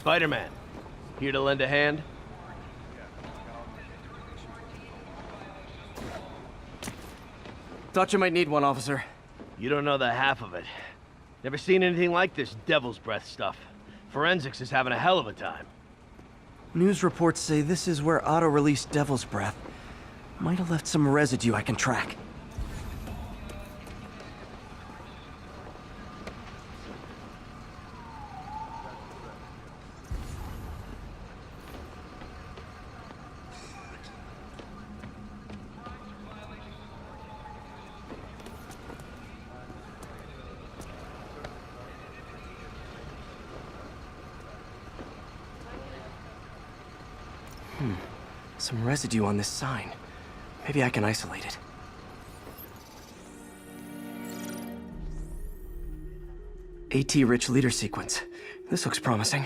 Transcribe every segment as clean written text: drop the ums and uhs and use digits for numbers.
Spider-Man. Here to lend a hand? Thought you might need one, officer. You don't know the half of it. Never seen anything like this devil's breath stuff. Forensics is having a hell of a time. News reports say this is where Otto released Devil's Breath. Might have left some residue I can track. Some residue on this sign. Maybe I can isolate it. AT-rich leader sequence. This looks promising.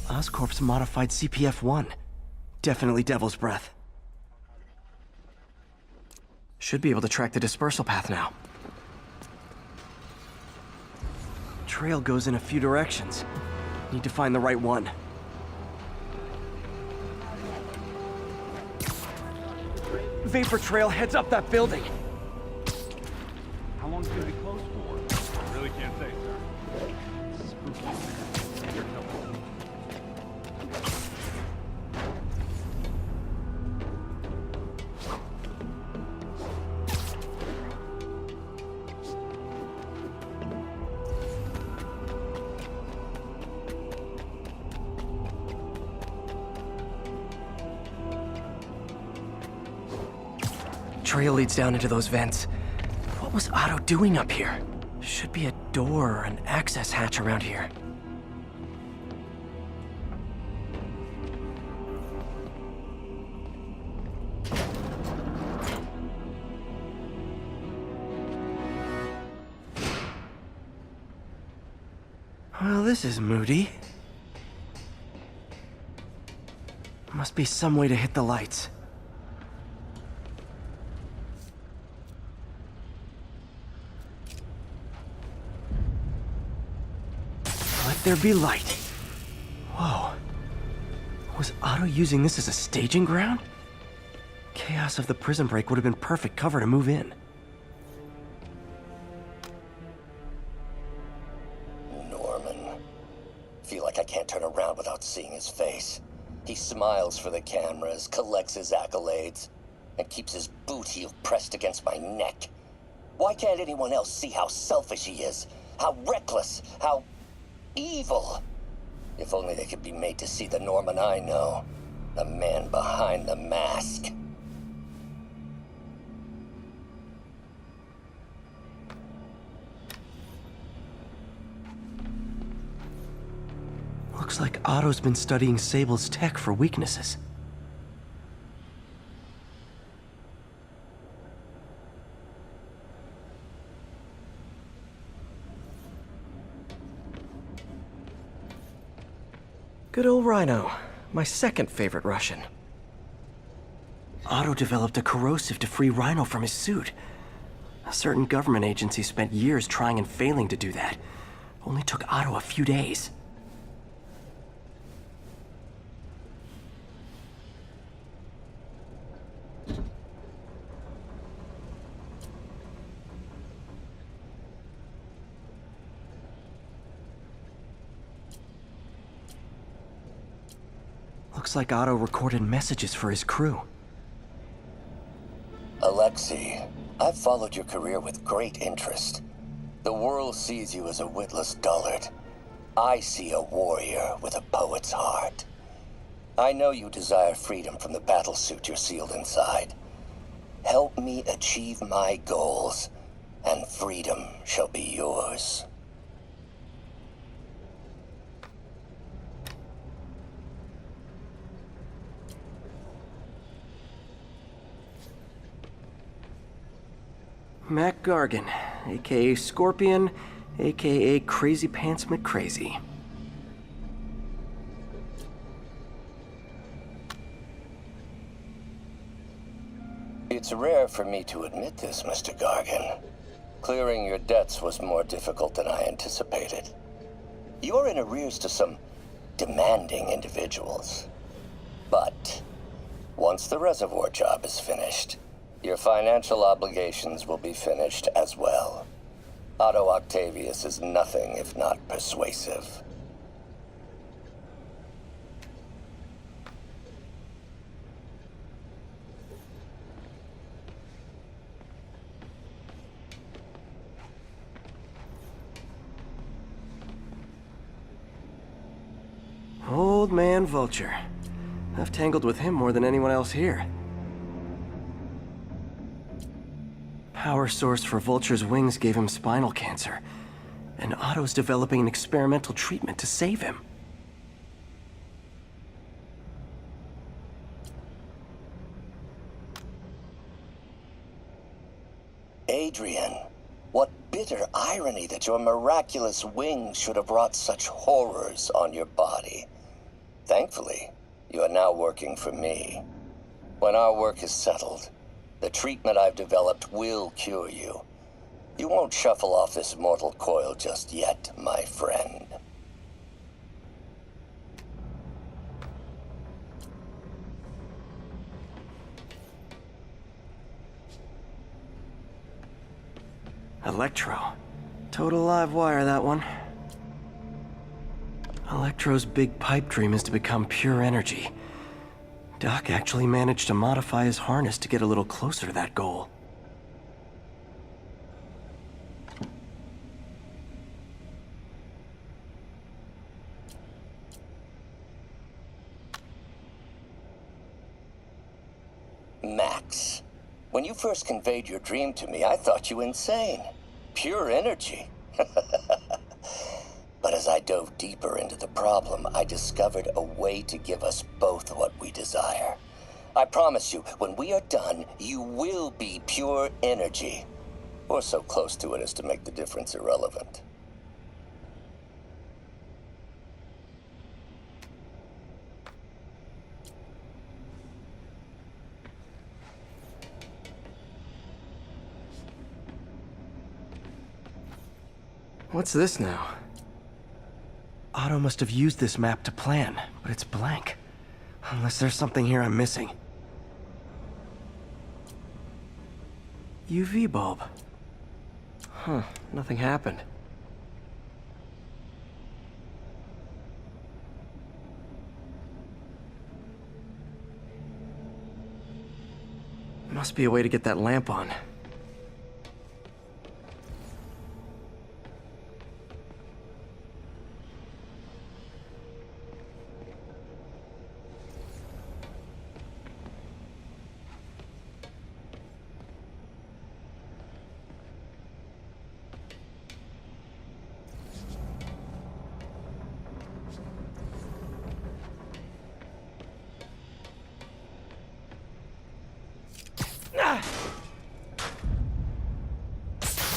Oscorp's modified CPF-1. Definitely Devil's Breath. Should be able to track the dispersal path now. Trail goes in a few directions. Need to find the right one. Vapor trail heads up that building. How long is it going to be closed for? I really can't say, sir. Spooky. Here comes. Trail leads down into those vents. What was Otto doing up here? Should be a door or an access hatch around here. Well, this is moody. Must be some way to hit the lights. Let there be light. Whoa. Was Otto using this as a staging ground? Chaos of the prison break would have been perfect cover to move in. Norman. Feel like I can't turn around without seeing his face. He smiles for the cameras, collects his accolades, and keeps his boot heel pressed against my neck. Why can't anyone else see how selfish he is? How reckless? How evil? If only they could be made to see the Norman I know. The man behind the mask. Looks like Otto's been studying Sable's tech for weaknesses. Good old Rhino, my second favorite Russian. Otto developed a corrosive to free Rhino from his suit. A certain government agency spent years trying and failing to do that. Only took Otto a few days. Looks like Otto recorded messages for his crew. Alexei, I've followed your career with great interest. The world sees you as a witless dullard. I see a warrior with a poet's heart. I know you desire freedom from the battlesuit you're sealed inside. Help me achieve my goals, and freedom shall be yours. Mac Gargan, aka Scorpion, aka Crazy Pants McCrazy. It's rare for me to admit this, Mr. Gargan. Clearing your debts was more difficult than I anticipated. You're in arrears to some demanding individuals. But once the reservoir job is finished, your financial obligations will be finished as well. Otto Octavius is nothing if not persuasive. Old man Vulture. I've tangled with him more than anyone else here. Power source for Vulture's wings gave him spinal cancer, and Otto's developing an experimental treatment to save him. Adrian, what bitter irony that your miraculous wings should have brought such horrors on your body. Thankfully, you are now working for me. When our work is settled, the treatment I've developed will cure you. You won't shuffle off this mortal coil just yet, my friend. Electro. Total live wire, that one. Electro's big pipe dream is to become pure energy. Doc actually managed to modify his harness to get a little closer to that goal. Max, when you first conveyed your dream to me, I thought you insane. Pure energy. But as I dove deeper into the problem, I discovered a way to give us both what we desire. I promise you, when we are done, you will be pure energy. Or so close to it as to make the difference irrelevant. What's this now? Otto must have used this map to plan, but it's blank. Unless there's something here I'm missing. UV bulb. Huh, nothing happened. Must be a way to get that lamp on.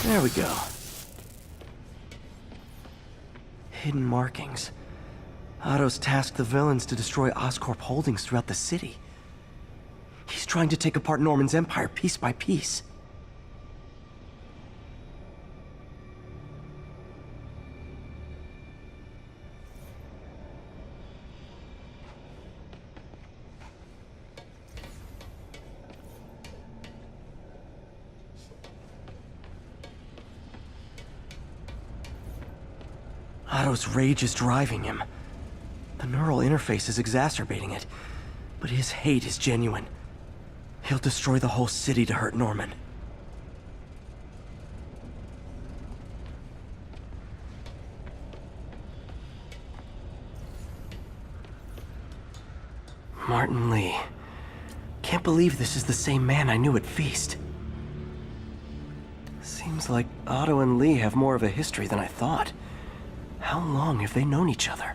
There we go. Hidden markings. Otto's tasked the villains to destroy Oscorp holdings throughout the city. He's trying to take apart Norman's empire piece by piece. Otto's rage is driving him. The neural interface is exacerbating it, but his hate is genuine. He'll destroy the whole city to hurt Norman. Martin Lee. Can't believe this is the same man I knew at Feast. Seems like Otto and Lee have more of a history than I thought. How long have they known each other?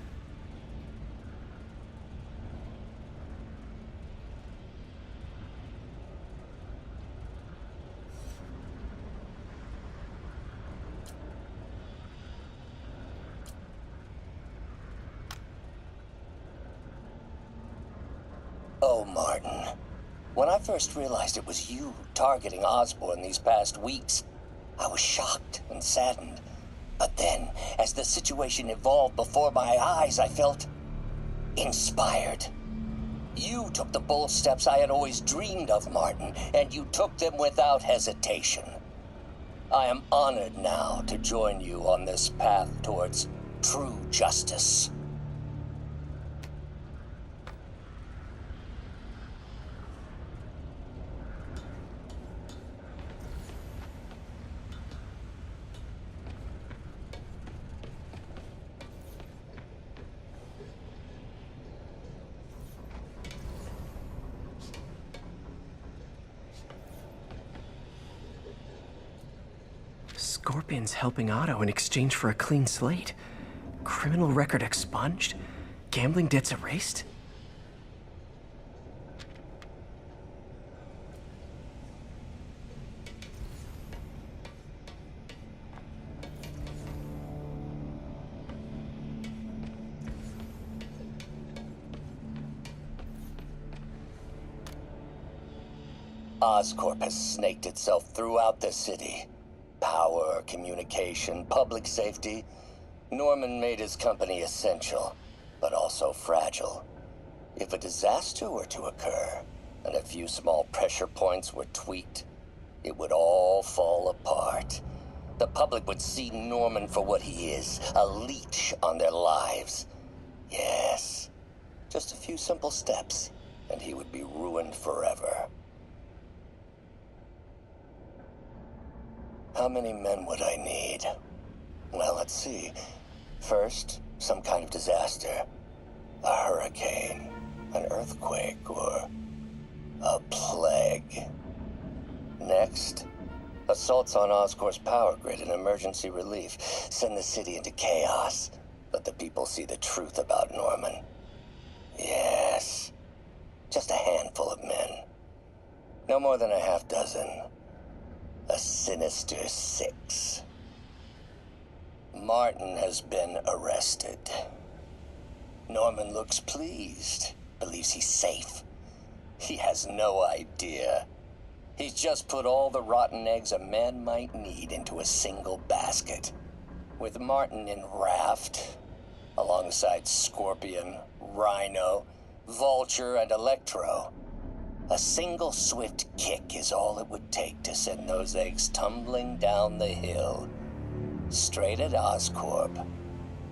Oh, Martin. When I first realized it was you targeting Osborn these past weeks, I was shocked and saddened. But then, as the situation evolved before my eyes, I felt inspired. You took the bold steps I had always dreamed of, Martin, and you took them without hesitation. I am honored now to join you on this path towards true justice. Scorpion's helping Otto in exchange for a clean slate. Criminal record expunged? Gambling debts erased? Oscorp has snaked itself throughout the city. Power, communication, public safety. Norman made his company essential, but also fragile. If a disaster were to occur, and a few small pressure points were tweaked, it would all fall apart. The public would see Norman for what he is, a leech on their lives. Yes, just a few simple steps, and he would be ruined forever. How many men would I need? Well, let's see. First, some kind of disaster. A hurricane, an earthquake, or a plague. Next, assaults on Oscorp's power grid and emergency relief. Send the city into chaos. Let the people see the truth about Norman. Yes, just a handful of men. No more than a half dozen. A sinister 6. Martin has been arrested. Norman looks pleased, believes he's safe. He has no idea. He's just put all the rotten eggs a man might need into a single basket. With Martin in raft, alongside Scorpion, Rhino, Vulture, and Electro, a single swift kick is all it would take to send those eggs tumbling down the hill, straight at Oscorp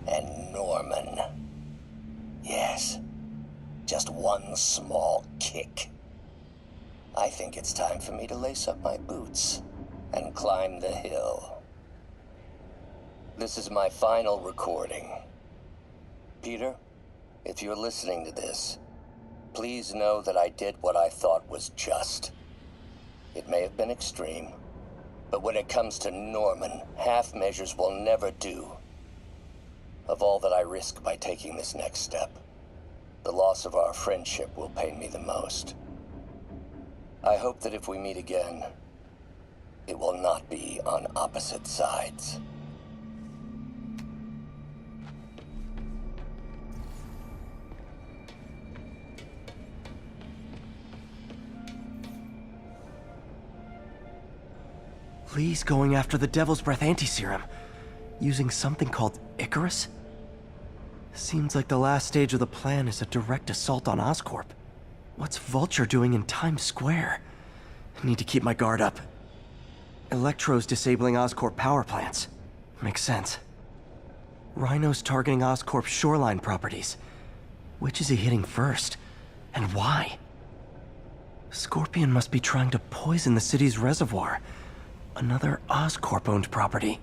and Norman. Yes, just one small kick. I think it's time for me to lace up my boots and climb the hill. This is my final recording. Peter, if you're listening to this, please know that I did what I thought was just. It may have been extreme, but when it comes to Norman, half measures will never do. Of all that I risk by taking this next step, the loss of our friendship will pain me the most. I hope that if we meet again, it will not be on opposite sides. Lee's going after the Devil's Breath anti-serum, using something called Icarus? Seems like the last stage of the plan is a direct assault on Oscorp. What's Vulture doing in Times Square? I need to keep my guard up. Electro's disabling Oscorp power plants. Makes sense. Rhino's targeting Oscorp's shoreline properties. Which is he hitting first? And why? Scorpion must be trying to poison the city's reservoir. Another Oscorp-owned property.